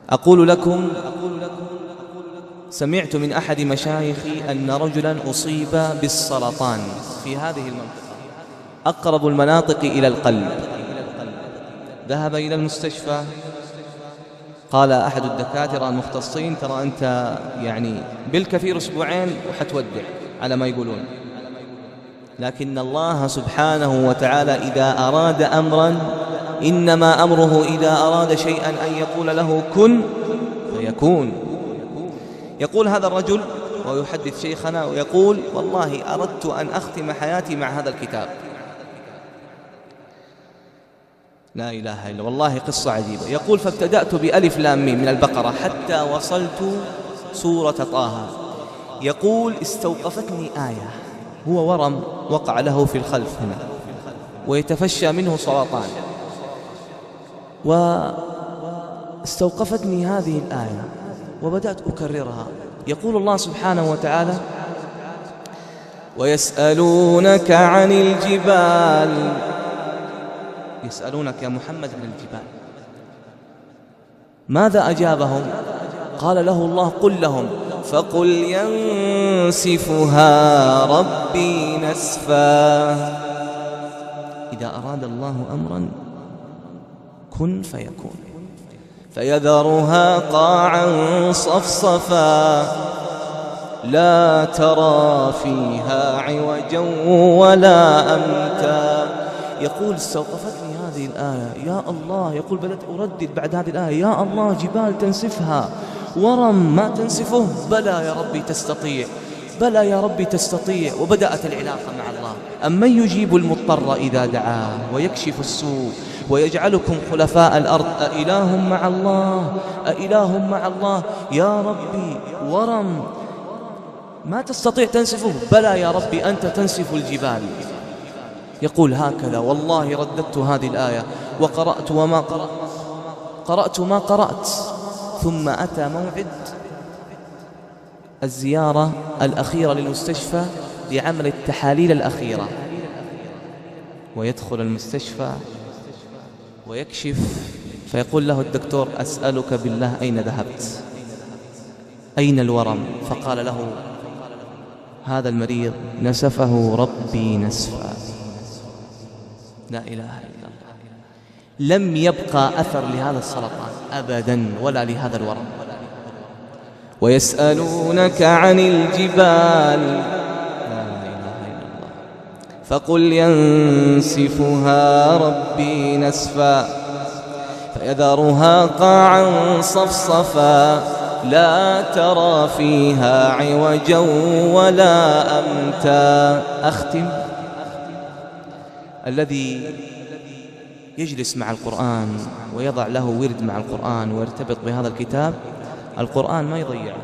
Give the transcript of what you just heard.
أقول لكم سمعت من أحد مشايخي أن رجلا أصيب بالسرطان في هذه المنطقة، أقرب المناطق إلى القلب. ذهب إلى المستشفى، قال أحد الدكاترة المختصين: ترى أنت يعني بالكثير أسبوعين وحتودع، على ما يقولون. لكن الله سبحانه وتعالى إذا أراد أمرا إنما أمره إذا أراد شيئا أن يقول له كن فيكون. يقول هذا الرجل ويحدث شيخنا ويقول: والله أردت أن أختم حياتي مع هذا الكتاب. لا إله إلا والله، قصة عجيبة. يقول: فابتدأت بألف لام ميم من البقرة حتى وصلت سورة طه. يقول: استوقفتني آية، هو ورم وقع له في الخلف هنا ويتفشى منه سرطان، واستوقفتني هذه الآية وبدأت أكررها. يقول الله سبحانه وتعالى: ويسألونك عن الجبال، يسألونك يا محمد عن الجبال، ماذا أجابهم؟ قال له الله: قل لهم فقل ينسفها ربي نسفا. إذا أراد الله أمرا كن فيكون، فيذرها قاعا صفصفا لا ترى فيها عوجا ولا أمتا. يقول: استوقفتني هذه الآية يا الله. يقول: بدأت أردد بعد هذه الآية: يا الله، جبال تنسفها، ورم ما تنسفه، بلى يا ربي تستطيع، بلى يا ربي تستطيع. وبدأت العلاقة مع الله: أمن يجيب المضطر إذا دعاه ويكشف السوء ويجعلكم خلفاء الأرض أإله مع الله، أإله مع الله. يا ربي ورم ما تستطيع تنسفه، بلى يا ربي أنت تنسف الجبال. يقول: هكذا والله رددت هذه الآية وقرأت وما قرأت، قرأت ما قرأت. ثم أتى موعد الزيارة الأخيرة للمستشفى لعمل التحاليل الأخيرة، ويدخل المستشفى ويكشف، فيقول له الدكتور: أسألك بالله أين ذهبت؟ أين الورم؟ فقال له هذا المريض: نسفه ربي نسفا. لا إله إلا الله. لم يبقى أثر لهذا السرطان أبدا ولا لهذا الورم. ويسألونك عن الجبال، لا إله إلا الله، فقل ينسفها ربي نسفا فيذرها قاعا صفصفا لا ترى فيها عوجا ولا أمتا. أختم: الذي يجلس مع القرآن ويضع له ورد مع القرآن ويرتبط بهذا الكتاب، القرآن ما يضيعه.